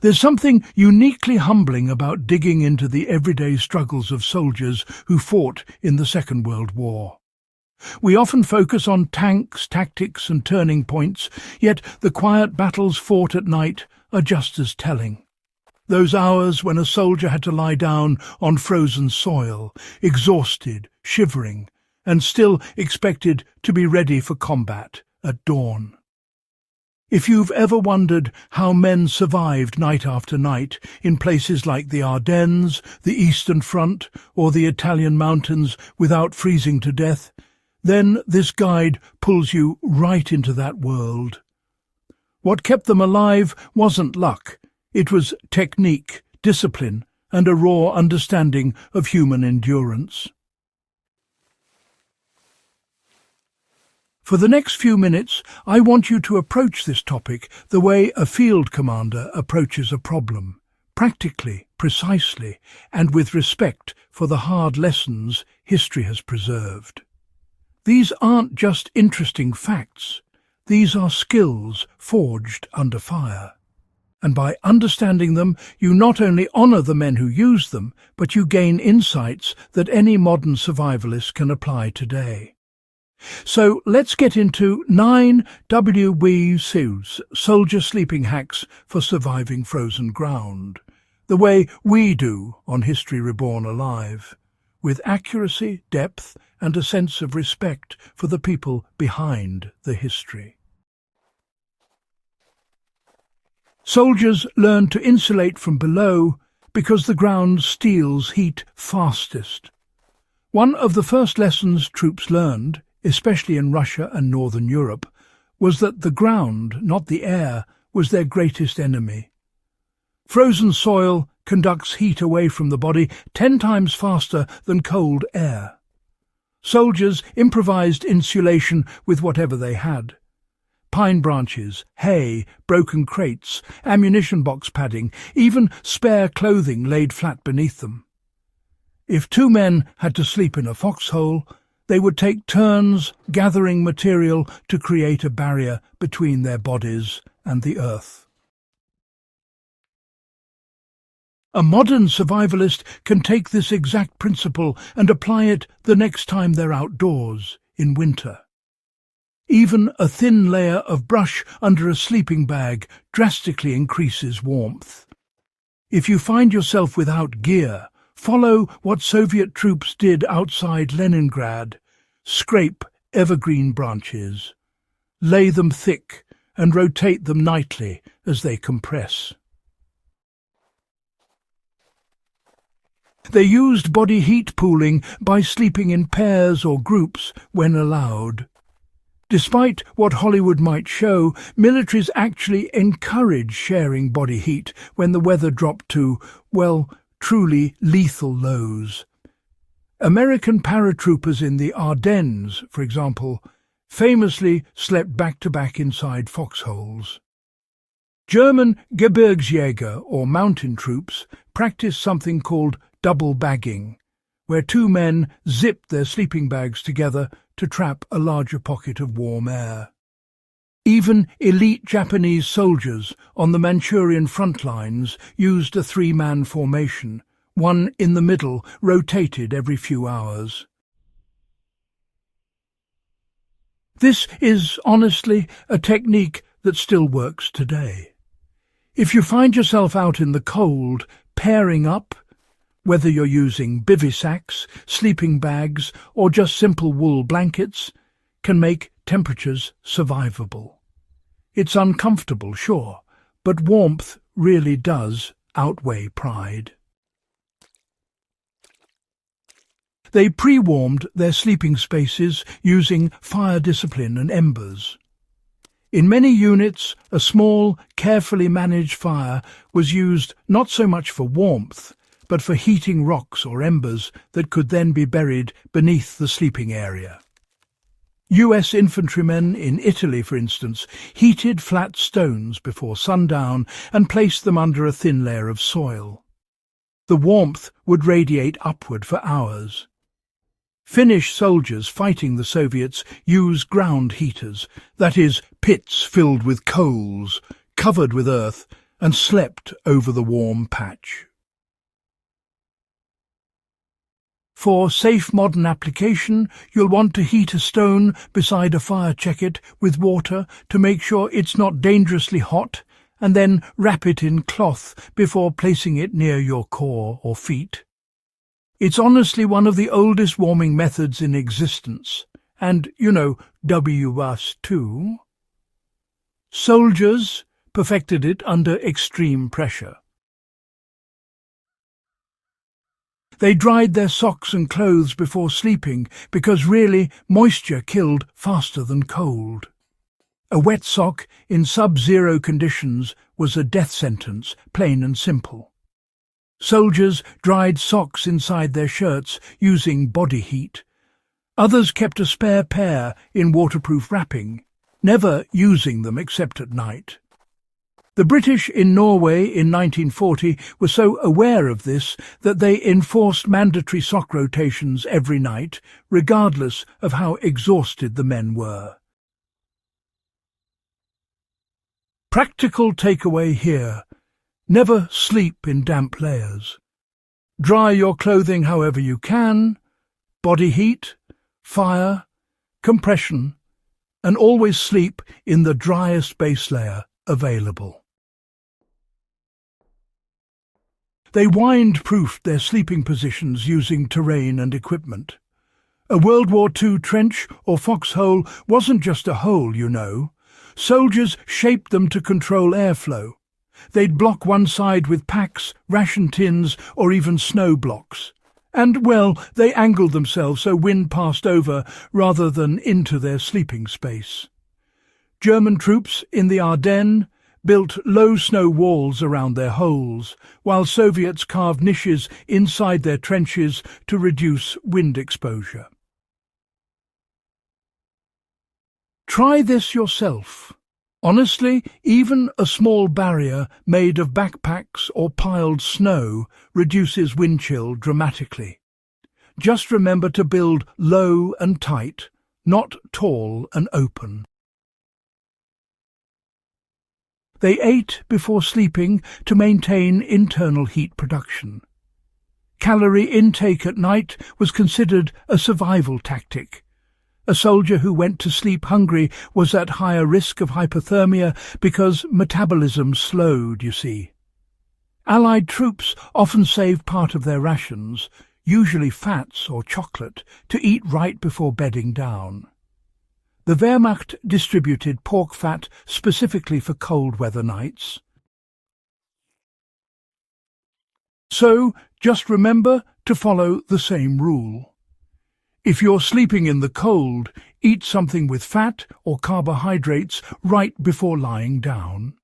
There's something uniquely humbling about digging into the everyday struggles of soldiers who fought in the Second World War. We often focus on tanks, tactics and turning points, yet the quiet battles fought at night are just as telling. Those hours when a soldier had to lie down on frozen soil, exhausted, shivering, and still expected to be ready for combat at dawn. If you've ever wondered how men survived night after night in places like the Ardennes, the Eastern Front, or the Italian mountains without freezing to death, then this guide pulls you right into that world. What kept them alive wasn't luck. It was technique, discipline, and a raw understanding of human endurance. For the next few minutes, I want you to approach this topic the way a field commander approaches a problem, practically, precisely, and with respect for the hard lessons history has preserved. These aren't just interesting facts. These are skills forged under fire. And by understanding them, you not only honour the men who use them, but you gain insights that any modern survivalist can apply today. So let's get into 9 WWII soldier sleeping hacks for surviving frozen ground, the way we do on History Reborn Alive, with accuracy, depth, and a sense of respect for the people behind the history. Soldiers learn to insulate from below because the ground steals heat fastest. One of the first lessons troops learned, especially in Russia and Northern Europe, was that the ground, not the air, was their greatest enemy. Frozen soil conducts heat away from the body 10 times faster than cold air. Soldiers improvised insulation with whatever they had. Pine branches, hay, broken crates, ammunition box padding, even spare clothing laid flat beneath them. If 2 men had to sleep in a foxhole, they would take turns gathering material to create a barrier between their bodies and the earth. A modern survivalist can take this exact principle and apply it the next time they're outdoors, in winter. Even a thin layer of brush under a sleeping bag drastically increases warmth. If you find yourself without gear, follow what Soviet troops did outside Leningrad. Scrape evergreen branches, lay them thick, and rotate them nightly as they compress. They used body heat pooling by sleeping in pairs or groups when allowed. Despite what Hollywood might show, militaries actually encourage sharing body heat when the weather dropped to, well, truly lethal lows. American paratroopers in the Ardennes, for example, famously slept back-to-back inside foxholes. German Gebirgsjäger, or mountain troops, practiced something called double bagging, where 2 men zipped their sleeping bags together to trap a larger pocket of warm air. Even elite Japanese soldiers on the Manchurian front lines used a 3-man formation, one in the middle rotated every few hours. This is, honestly, a technique that still works today. If you find yourself out in the cold, pairing up, whether you're using bivy sacks, sleeping bags, or just simple wool blankets, can make temperatures survivable. It's uncomfortable, sure, but warmth really does outweigh pride. They pre-warmed their sleeping spaces using fire discipline and embers. In many units, a small, carefully managed fire was used not so much for warmth, but for heating rocks or embers that could then be buried beneath the sleeping area. US infantrymen in Italy, for instance, heated flat stones before sundown and placed them under a thin layer of soil. The warmth would radiate upward for hours. Finnish soldiers fighting the Soviets used ground heaters, that is, pits filled with coals, covered with earth, and slept over the warm patch. For safe modern application, you'll want to heat a stone beside a fire checket with water to make sure it's not dangerously hot, and then wrap it in cloth before placing it near your core or feet. It's honestly one of the oldest warming methods in existence, and, WWII too. Soldiers perfected it under extreme pressure. They dried their socks and clothes before sleeping because really moisture killed faster than cold. A wet sock in sub-zero conditions was a death sentence, plain and simple. Soldiers dried socks inside their shirts using body heat. Others kept a spare pair in waterproof wrapping, never using them except at night. The British in Norway in 1940 were so aware of this that they enforced mandatory sock rotations every night, regardless of how exhausted the men were. Practical takeaway here: never sleep in damp layers. Dry your clothing however you can, body heat, fire, compression, and always sleep in the driest base layer available. They wind-proofed their sleeping positions using terrain and equipment. A World War II trench or foxhole wasn't just a hole, Soldiers shaped them to control airflow. They'd block one side with packs, ration tins, or even snow blocks. And, they angled themselves so wind passed over rather than into their sleeping space. German troops in the Ardennes built low snow walls around their holes, while Soviets carved niches inside their trenches to reduce wind exposure. Try this yourself. Honestly, even a small barrier made of backpacks or piled snow reduces wind chill dramatically. Just remember to build low and tight, not tall and open. They ate before sleeping to maintain internal heat production. Calorie intake at night was considered a survival tactic. A soldier who went to sleep hungry was at higher risk of hypothermia because metabolism slowed, Allied troops often saved part of their rations, usually fats or chocolate, to eat right before bedding down. The Wehrmacht distributed pork fat specifically for cold weather nights. So, just remember to follow the same rule. If you're sleeping in the cold, eat something with fat or carbohydrates right before lying down.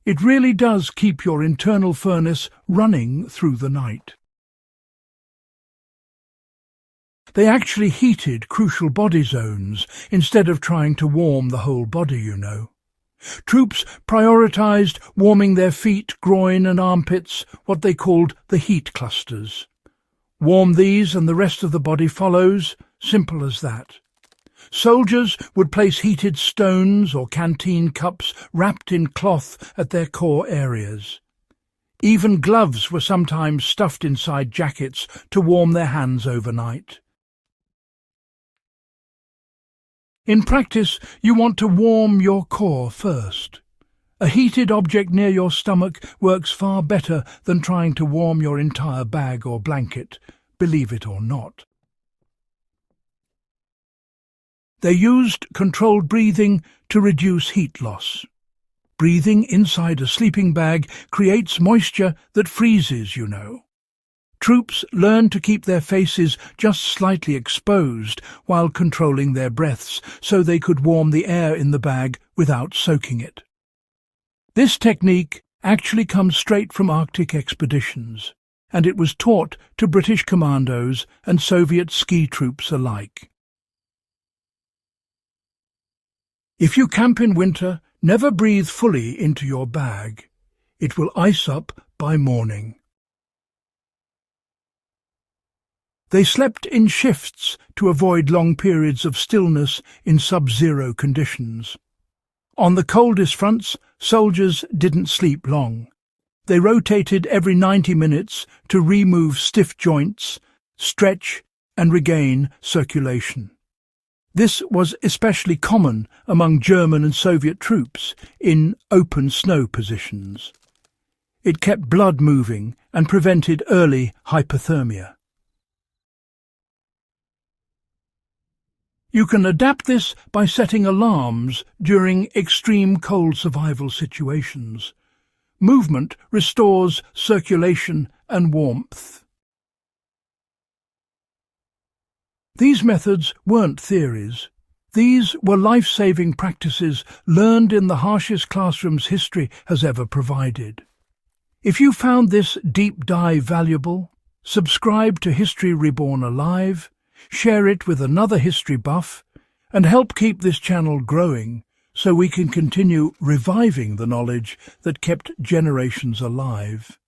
It really does keep your internal furnace running through the night. They actually heated crucial body zones instead of trying to warm the whole body, Troops prioritized warming their feet, groin and armpits, what they called the heat clusters. Warm these and the rest of the body follows, simple as that. Soldiers would place heated stones or canteen cups wrapped in cloth at their core areas. Even gloves were sometimes stuffed inside jackets to warm their hands overnight. In practice, you want to warm your core first. A heated object near your stomach works far better than trying to warm your entire bag or blanket, believe it or not. They used controlled breathing to reduce heat loss. Breathing inside a sleeping bag creates moisture that freezes, Troops learned to keep their faces just slightly exposed while controlling their breaths so they could warm the air in the bag without soaking it. This technique actually comes straight from Arctic expeditions, and it was taught to British commandos and Soviet ski troops alike. If you camp in winter, never breathe fully into your bag. It will ice up by morning. They slept in shifts to avoid long periods of stillness in sub-zero conditions. On the coldest fronts, soldiers didn't sleep long. They rotated every 90 minutes to remove stiff joints, stretch and regain circulation. This was especially common among German and Soviet troops in open snow positions. It kept blood moving and prevented early hypothermia. You can adapt this by setting alarms during extreme cold survival situations. Movement restores circulation and warmth. These methods weren't theories. These were life-saving practices learned in the harshest classrooms history has ever provided. If you found this deep dive valuable, subscribe to History Reborn Alive, share it with another history buff, and help keep this channel growing so we can continue reviving the knowledge that kept generations alive.